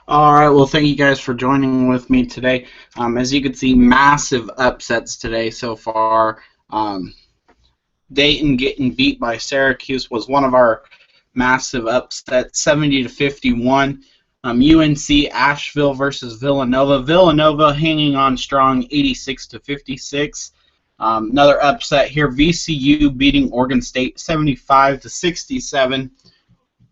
All right, well, thank you guys for joining with me today. As you can see, massive upsets today so far. Um, Dayton getting beat by Syracuse was one of our massive upsets, 70 to 51. UNC Asheville versus Villanova. Villanova hanging on strong, 86 to 56. Another upset here, VCU beating Oregon State, 75 to 67.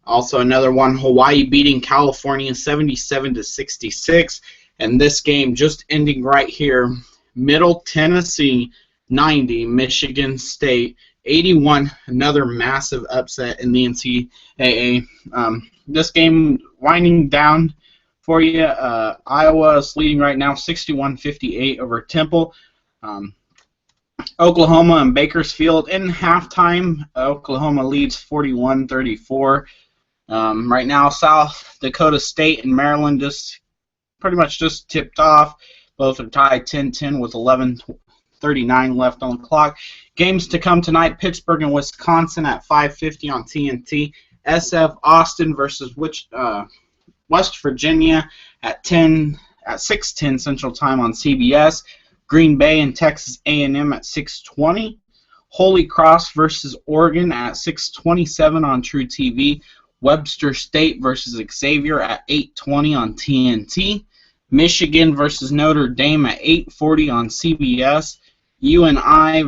Also another one, Hawaii beating California 77 to 66. And this game just ending right here, Middle Tennessee 90, Michigan State 81. Another massive upset in the NCAA. This game winding down for you. Iowa is leading right now 61-58 over Temple. Oklahoma and Bakersfield in halftime. Oklahoma leads 41-34. Right now, South Dakota State and Maryland just pretty much just tipped off. Both are tied 10-10 with 11:39 left on the clock. Games to come tonight: Pittsburgh and Wisconsin at 5:50 on TNT. SF Austin versus West Virginia at 6:10 Central Time on CBS. Green Bay and Texas A&M at 6:20. Holy Cross versus Oregon at 6:27 on True TV. Webster State versus Xavier at 8:20 on TNT. Michigan versus Notre Dame at 8:40 on CBS. UNI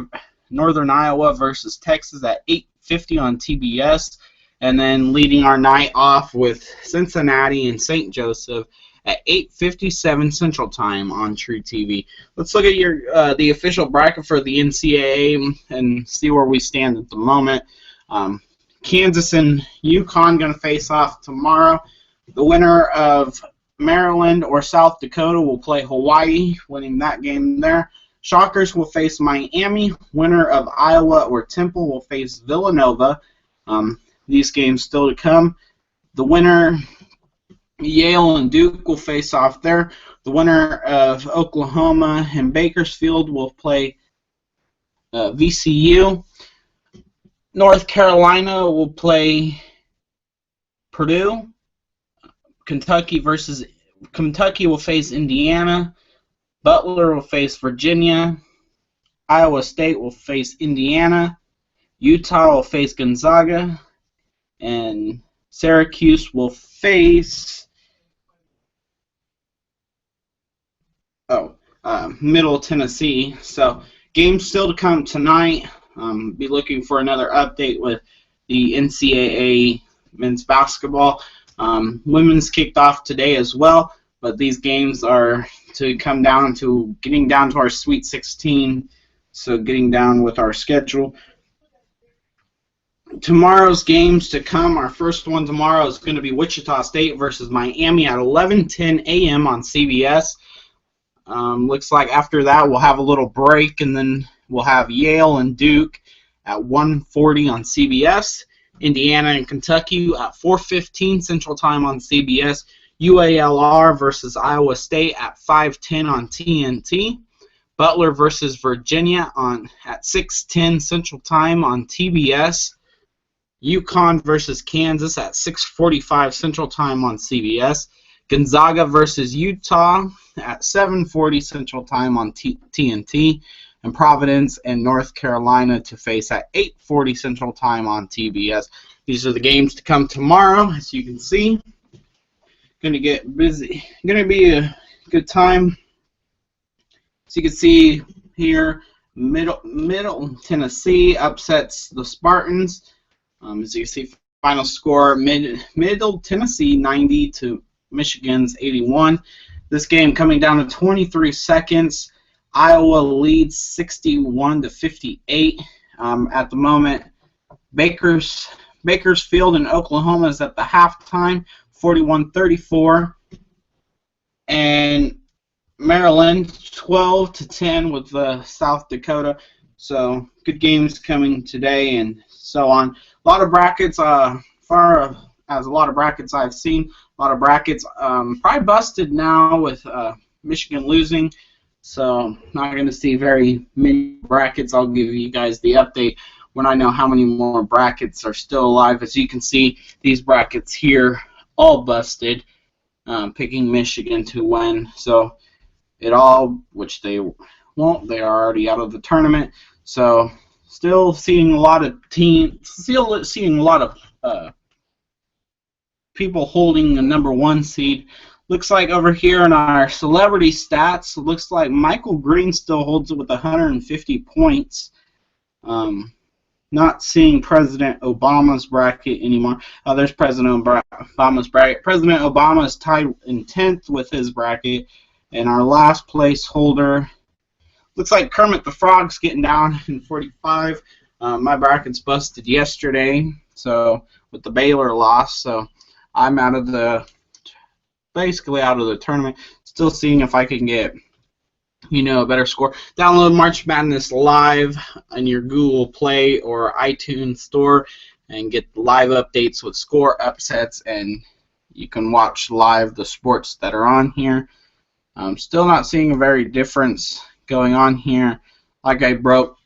Northern Iowa versus Texas at 8:50 on TBS. And then leading our night off with Cincinnati and St. Joseph at 8:57 Central Time on True TV. Let's look at the official bracket for the NCAA and see where we stand at the moment. Kansas and UConn going to face off tomorrow. The winner of Maryland or South Dakota will play Hawaii, winning that game there. Shockers will face Miami. Winner of Iowa or Temple will face Villanova. These games still to come. The winner, Yale and Duke, will face off there. The winner of Oklahoma and Bakersfield will play VCU. North Carolina will play Purdue. Kentucky will face Indiana. Butler will face Virginia. Iowa State will face Indiana. Utah will face Gonzaga. And Syracuse will face Middle Tennessee. So games still to come tonight. Be looking for another update with the NCAA men's basketball. Women's kicked off today as well, but these games are to come down to getting down to our Sweet 16, so getting down with our schedule. Tomorrow's games to come, our first one tomorrow is going to be Wichita State versus Miami at 11:10 a.m. on CBS. Looks like after that we'll have a little break, and then we'll have Yale and Duke at 1:40 on CBS. Indiana and Kentucky at 4:15 Central Time on CBS. UALR versus Iowa State at 5:10 on TNT. Butler versus Virginia at 6:10 Central Time on TBS. UConn versus Kansas at 6:45 Central Time on CBS. Gonzaga versus Utah at 7:40 Central Time on TNT. And Providence and North Carolina to face at 8:40 Central Time on TBS. These are the games to come tomorrow, as you can see. Going to get busy. Going to be a good time. As you can see here, Middle Tennessee upsets the Spartans. As you can see, final score, Middle Tennessee 90 to Michigan's 81. This game coming down to 23 seconds. Iowa leads 61 to 58 at the moment. Bakersfield and Oklahoma is at the halftime, 41-34, and Maryland 12-10 with South Dakota. So good games coming today and so on. A lot of brackets, far as a lot of brackets I've seen. A lot of brackets probably busted now with Michigan losing. So not going to see very many brackets. I'll give you guys the update when I know how many more brackets are still alive. As you can see, these brackets here all busted. picking Michigan to win. So it all, which they won't, they are already out of the tournament. So still seeing a lot of people holding the #1 seed. Looks like over here in our celebrity stats, looks like Michael Green still holds it with 150 points. Not seeing President Obama's bracket anymore. Oh, there's President Obama's bracket. President Obama is tied in 10th with his bracket. And our last place holder, looks like Kermit the Frog's getting down in 45. My bracket's busted yesterday, so with the Baylor loss, so I'm basically out of the tournament. Still seeing if I can get, a better score. Download March Madness Live on your Google Play or iTunes store and get live updates with score upsets, and you can watch live the sports that are on here. I'm still not seeing a very difference going on here. Like I broke,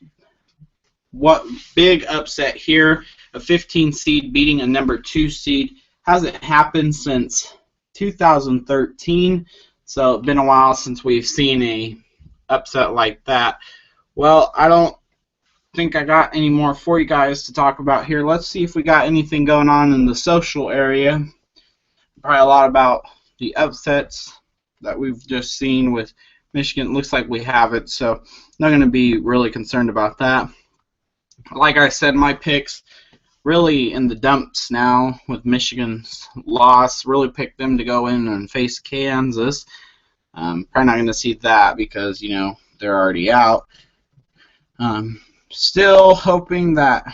what big upset here, a 15 seed beating a #2 seed. Hasn't happened since 2013, so it's been a while since we've seen a upset like that. Well, I don't think I got any more for you guys to talk about here. Let's see if we got anything going on in the social area. Probably a lot about the upsets that we've just seen with Michigan. It looks like we have it, so not going to be really concerned about that. Like I said, my picks really in the dumps now with Michigan's loss. Really picked them to go in and face Kansas. Probably not going to see that because, they're already out. Still hoping that,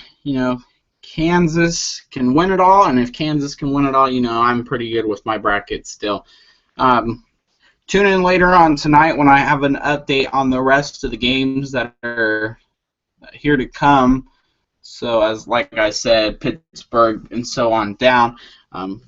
Kansas can win it all, and if Kansas can win it all, I'm pretty good with my bracket still. Tune in later on tonight when I have an update on the rest of the games that are here to come. So, like I said, Pittsburgh and so on down.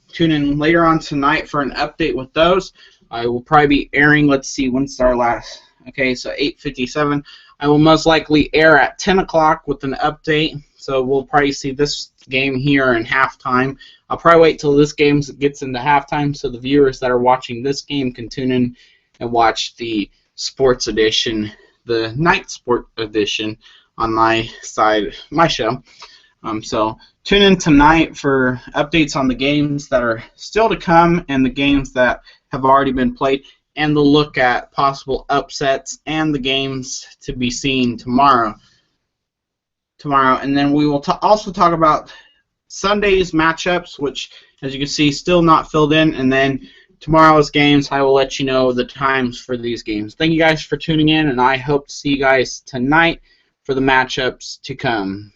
Tune in later on tonight for an update with those. I will probably be airing, let's see, when's our last? Okay, so 8:57. I will most likely air at 10 o'clock with an update. So we'll probably see this game here in halftime. I'll probably wait till this game gets into halftime so the viewers that are watching this game can tune in and watch the sports edition, the night sport edition on my side, my show. So tune in tonight for updates on the games that are still to come and the games that have already been played, and the look at possible upsets and the games to be seen tomorrow. And then we will also talk about Sunday's matchups, which, as you can see, still not filled in, and then tomorrow's games, I will let you know the times for these games. Thank you guys for tuning in, and I hope to see you guys tonight for the matchups to come.